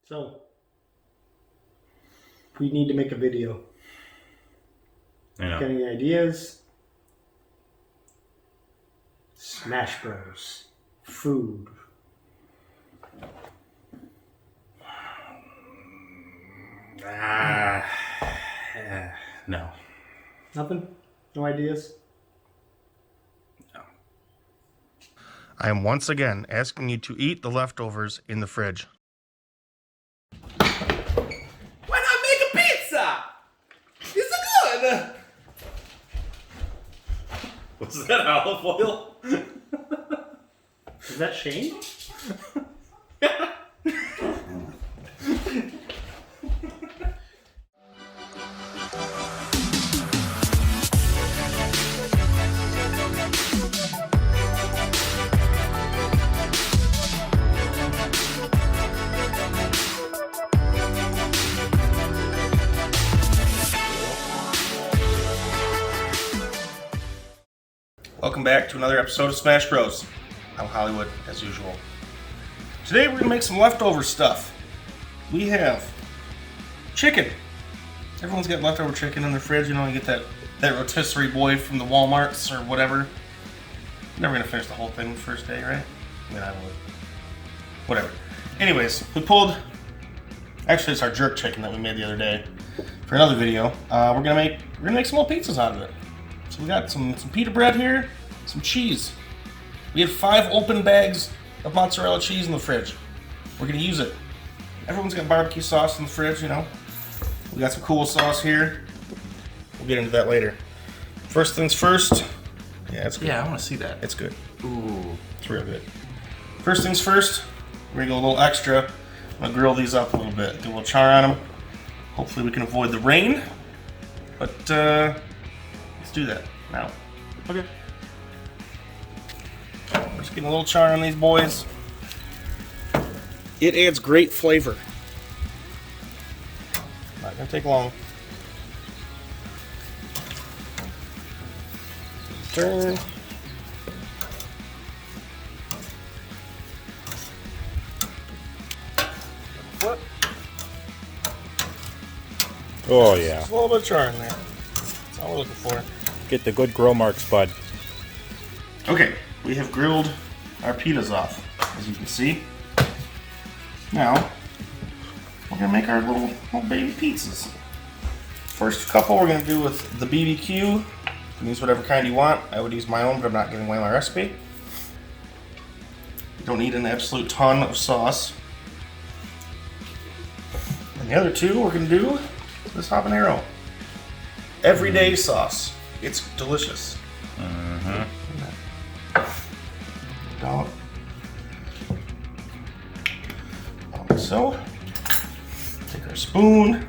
So, we need to make a video. I know. Got any ideas? Smash Bros. Food. No. Nothing? No ideas? No. I am once again asking you to eat the leftovers in the fridge. Why not make a pizza? It's good. Was that olive oil? Is that Shane? Welcome back to another episode of Smash Bros. I'm Hollywood, as usual. Today we're going to make some leftover stuff. We have chicken. Everyone's got leftover chicken in their fridge. You know, you get that rotisserie boy from the Walmarts or whatever. Never going to finish the whole thing the first day, right? I mean, I would. Whatever. Anyways, we pulled... Actually, it's our jerk chicken that we made the other day for another video. We're gonna make some little pizzas out of it. So we got some pita bread here, some cheese. We have 5 open bags of mozzarella cheese in the fridge. We're gonna use it. Everyone's got barbecue sauce in the fridge, you know. We got some cool sauce here. We'll get into that later. First things first. Yeah, it's good. Yeah, I want to see that. It's good. Ooh. It's real good. First things first, we're gonna go a little extra. I'm gonna grill these up a little bit, do a little char on them. Hopefully we can avoid the rain. But let's do that now. Okay. We're just getting a little char on these boys. It adds great flavor. Not gonna take long. Turn. Flip. Oh yeah. Just a little bit of char in there. That's all we're looking for. Get the good grill marks, bud. Okay, we have grilled our pitas off, as you can see. Now, we're gonna make our little baby pizzas. First couple we're gonna do with the BBQ. You can use whatever kind you want. I would use my own, but I'm not giving away my recipe. You don't need an absolute ton of sauce. And the other two we're gonna do this habanero. Everyday sauce. It's delicious. Dollop. Like so. Take our spoon.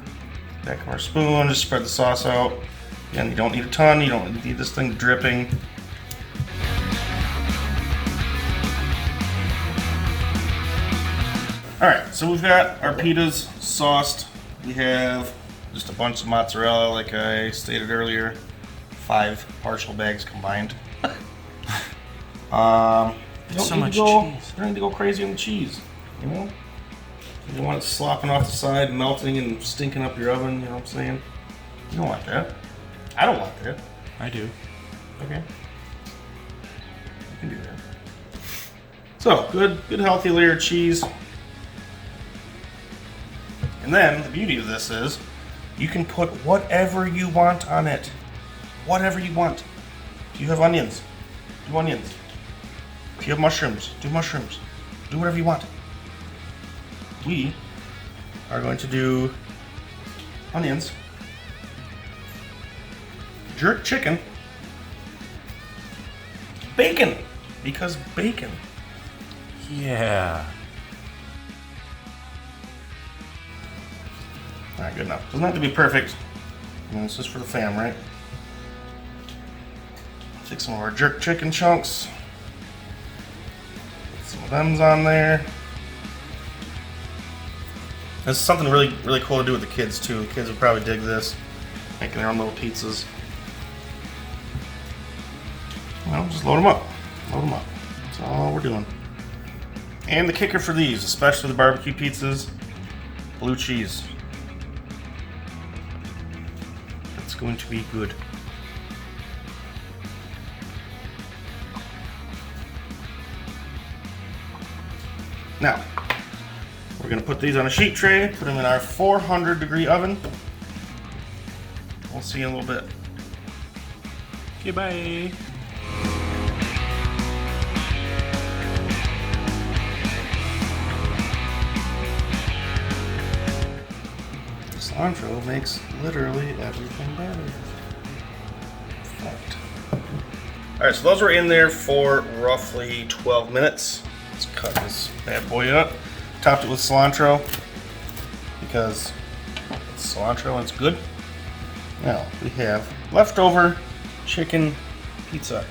Back of our spoon. Just spread the sauce out. Again, you don't need a ton. You don't need this thing dripping. Alright, so we've got our pitas sauced. We have just a bunch of mozzarella, like I stated earlier. 5 partial bags combined. You So don't much need to go, cheese. You don't need to go crazy on the cheese, you know? You don't want it slopping off the side, melting and stinking up your oven, you know what I'm saying? You don't want that. I don't want that. I do. Okay. You can do that. So, good healthy layer of cheese. And then, the beauty of this is, you can put whatever you want on it. Whatever you want. If you have onions, do onions. If you have mushrooms, do mushrooms. Do whatever you want. We are going to do onions, jerk chicken, bacon, because bacon. Yeah. Alright, good enough. Doesn't have to be perfect. I mean, this is for the fam, right? Take some of our jerk chicken chunks. Put some of them's on there. This is something really cool to do with the kids too. The kids would probably dig this. Making their own little pizzas. Well, just load them up. Load them up. That's all we're doing. And the kicker for these, especially the barbecue pizzas, blue cheese. It's going to be good. Now, we're going to put these on a sheet tray, put them in our 400-degree oven. We'll see you in a little bit. Okay, bye. Cilantro makes literally everything better. Fact. Alright, so those were in there for roughly 12 minutes. Let's cut this bad boy up. Topped it with cilantro because it's cilantro and it's good. Now we have leftover chicken pizza.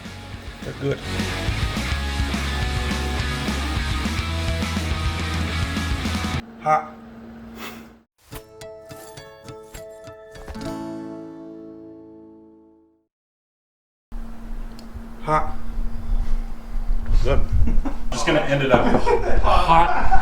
They're good. Hot. Hot. Good. Just gonna end it up. Hot.